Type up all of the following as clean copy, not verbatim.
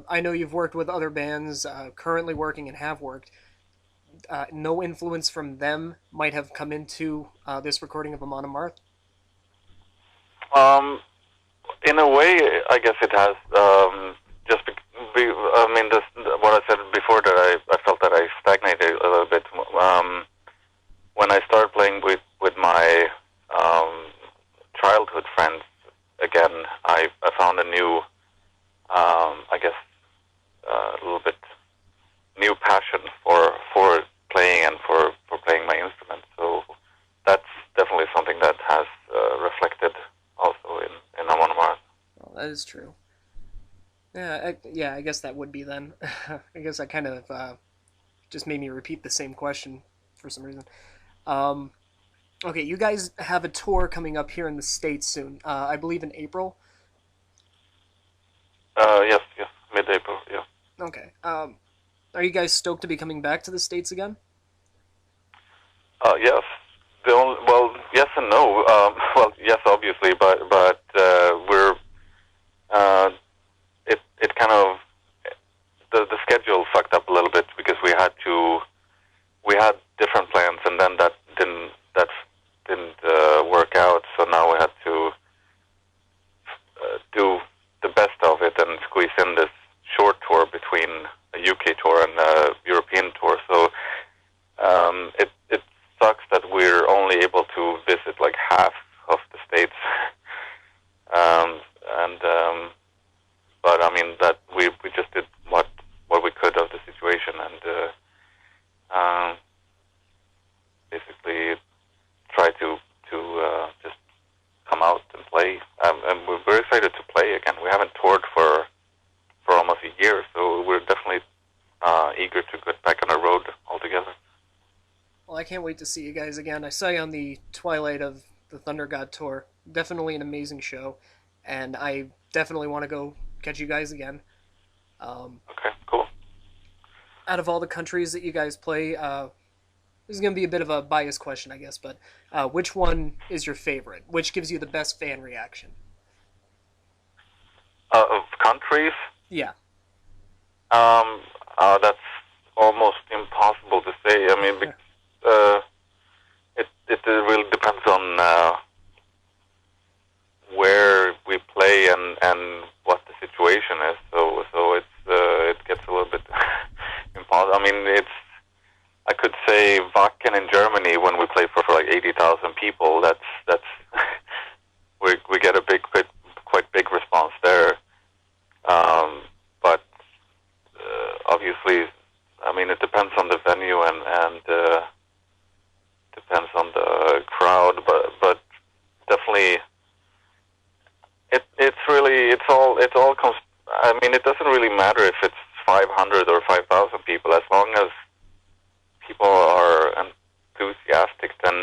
I know you've worked with other bands, currently working and have worked. No influence from them might have come into this recording of Amon Amarth. Um, in a way, I guess it has. I mean, what I said before that I felt that I stagnated a little bit. When I started playing with my childhood friends again, I found a new, I guess, a little bit new passion for playing and for playing my instrument. So that's definitely something that has reflected also in Amon Amarth. Well, that is true. Yeah, I guess that would be then. I guess I kind of just made me repeat the same question for some reason. Um, okay, you guys have a tour coming up here in the States soon. I believe in April. Yes, yes, mid-April, yeah. Okay. Are you guys stoked to be coming back to the States again? Yes. Well, yes and no. Well, yes, obviously, but we're uh, it kind of the schedule fucked up a little bit because we had different plans and then that didn't work out. So now we had to do the best of it and squeeze in this short tour between a UK tour and a European tour. So it sucks that we're only able to visit like half of the states. um, and But I mean that we just did what we could of the situation and basically try to just come out and play. And we're very excited to play again. We haven't toured for almost a year, so we're definitely eager to get back on the road altogether. Well, I can't wait to see you guys again. I saw you on the Twilight of the Thunder God tour. Definitely an amazing show, and I definitely want to go catch you guys again. Um, Okay, cool. Out of all the countries that you guys play, this is going to be a bit of a biased question, I guess, but which one is your favorite? Which gives you the best fan reaction? Of countries, Yeah. that's almost impossible to say. I mean, uh, it really depends on where we play and what the situation is. So it gets a little bit impossible. I mean, I could say Wacken in Germany when we play for like 80,000 people. That's we get a quite big response there. But obviously, I mean, it depends on the venue and depends on the crowd. But definitely, it's all comes. I mean, it doesn't really matter if it's 500 or 5,000 people, as long as people are enthusiastic. Then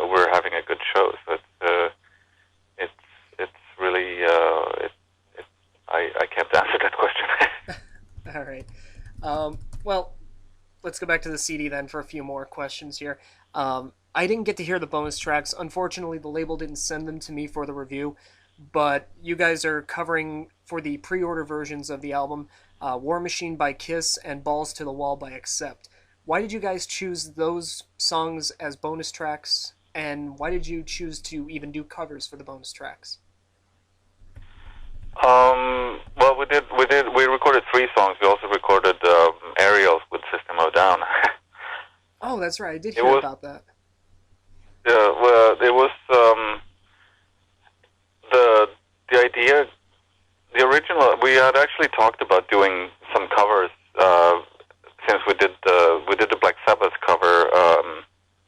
we're having a good show. So it's really I can't answer that question. All right. Well, let's go back to the CD then for a few more questions here. I didn't get to hear the bonus tracks. Unfortunately, the label didn't send them to me for the review, but you guys are covering for the pre-order versions of the album War Machine by Kiss and Balls to the Wall by Accept. Why did you guys choose those songs as bonus tracks, and why did you choose to even do covers for the bonus tracks? Well, we recorded three songs. We also recorded Aerials with System of a Down. Oh, that's right. I did It hear was about that. well, it was the idea. The original, we had actually talked about doing some covers since we did the Black Sabbath cover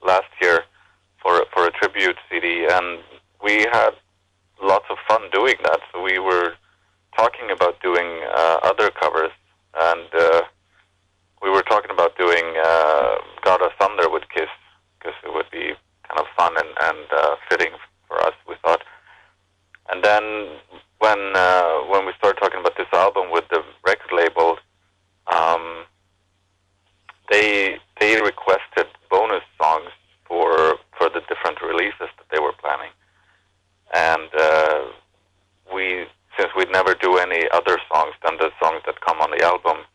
last year for a tribute CD, and we had lots of fun doing that. So we were talking about doing other covers, and we were talking about doing God of Thunder with Kiss because it would be kind of fun and fitting for us, we thought. And then when we started talking about this album with the record label, they requested bonus songs for the different releases that they were planning, and we since we'd never do any other songs than the songs that come on the album.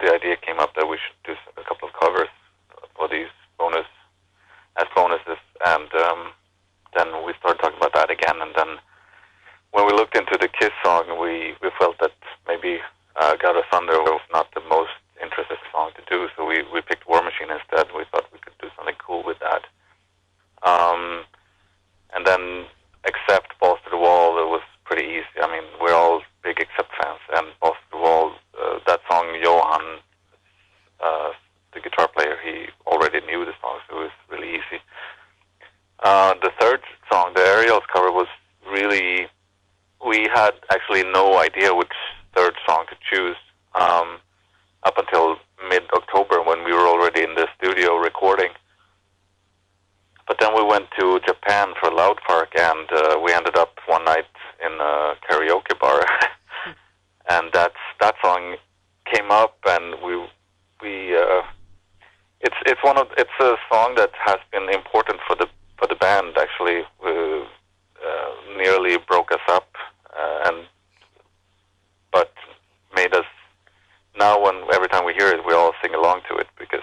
The idea came up that we should do a couple of covers for these bonuses, and then we started talking about that again. And then when we looked into the Kiss song, we felt that maybe God of Thunder was not the most interesting song to do, so we picked War Machine instead. We thought we could do something cool with that. And then Accept, Balls to the Wall, it was pretty easy. I mean, we're all big Accept fans, and Balls to the Wall, that song, Johan, the guitar player, he already knew the song, so it was really easy. The third song, the Aerials cover, was really, we had actually no idea which third song to choose up until mid-October when we were already in the studio recording. But then we went to Japan for Loud Park, and we ended up one night in a karaoke bar, and that song came up, and it's a song that has been important for the band. Actually, nearly broke us up, but made us now. Every time we hear it, we all sing along to it because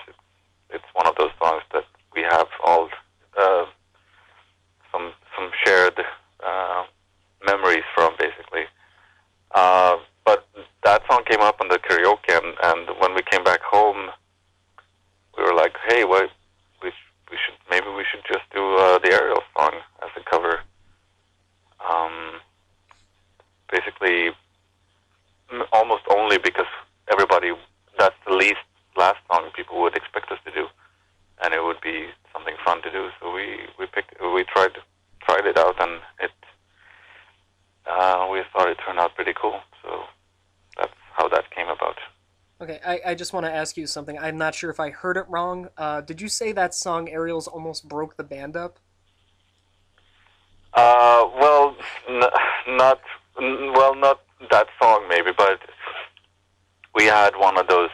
it's one of those songs that we have all some shared memories from, basically. But that song came up on the karaoke, and when we came back home, we were like, "Hey, we should just do the Aerial song as a cover." Basically, almost only because that's the last song people would expect us to do, and it would be something fun to do. So we tried it out, and we thought it turned out pretty cool. So that's how that came about. Okay, I just want to ask you something. I'm not sure if I heard it wrong. Did you say that song Aerials almost broke the band up? Well, not that song maybe, but we had one of those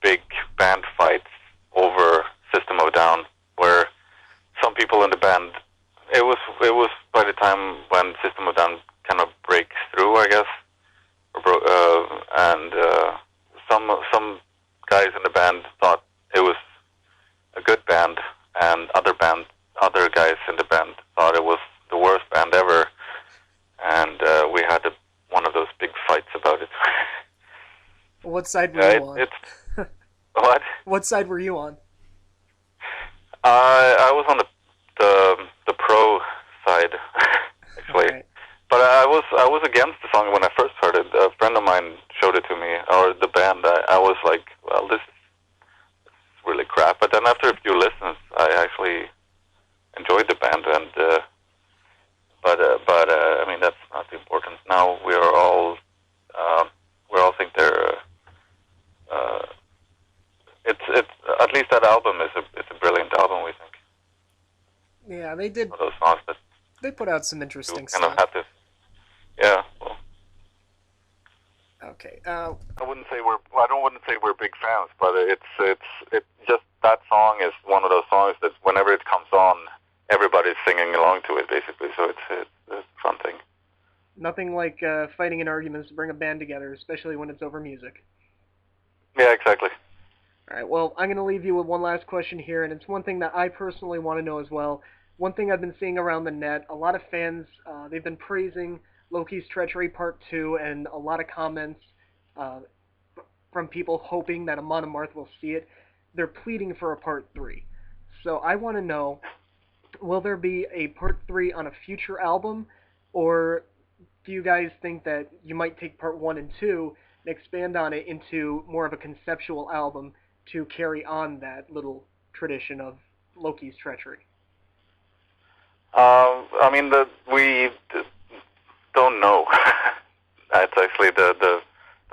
big band fights over System of a Down, where some people in the band, it was by the time when System of a Down kind of breaks through, I guess, and some guys in the band thought it was a good band, and other guys in the band thought it was the worst band ever, and we had one of those big fights about it. What side were you on? What? What side were you on? I was on the pro side, actually. Right. But I was against the song when I first heard it. A friend of mine showed it to me, or the band. I was like, well, this is really crap. But then after a few listens, I actually enjoyed the band, and but I mean, that's not important. Now we all think they're. It's at least that album is a brilliant album, we think. Yeah, they did. One of those songs that they put out some interesting stuff. Kind of had this. Yeah. Well. Okay. I wouldn't say we're big fans, but it's just that song is one of those songs that whenever it comes on, everybody's singing along to it, basically. So it's a fun thing. Nothing like fighting in arguments to bring a band together, especially when it's over music. Yeah, exactly. All right, well, I'm going to leave you with one last question here, and it's one thing that I personally want to know as well. One thing I've been seeing around the net, a lot of fans, they've been praising Loki's Treachery Part 2, and a lot of comments from people hoping that Amon Amarth will see it. They're pleading for a Part 3. So I want to know, will there be a Part 3 on a future album, or do you guys think that you might take Part 1 and 2 and expand on it into more of a conceptual album to carry on that little tradition of Loki's treachery? I mean, we don't know. That's actually the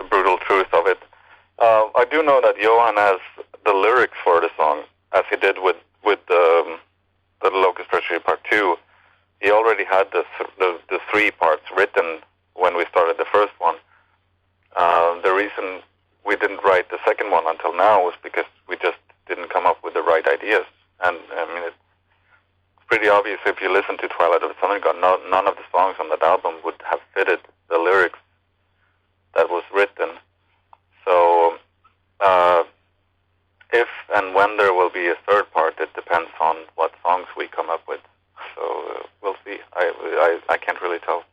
brutal truth of it. I do know that Johan has the lyrics for the song, as he did with the Loki's Treachery Part 2. He already had the three parts written when we started the first one. The reason we didn't write the second one until now was because we just didn't come up with the right ideas. And I mean, it's pretty obvious if you listen to Twilight of the Sun and God, none of the songs on that album would have fitted the lyrics when there will be a third part, it depends on what songs we come up with. So we'll see. I can't really tell.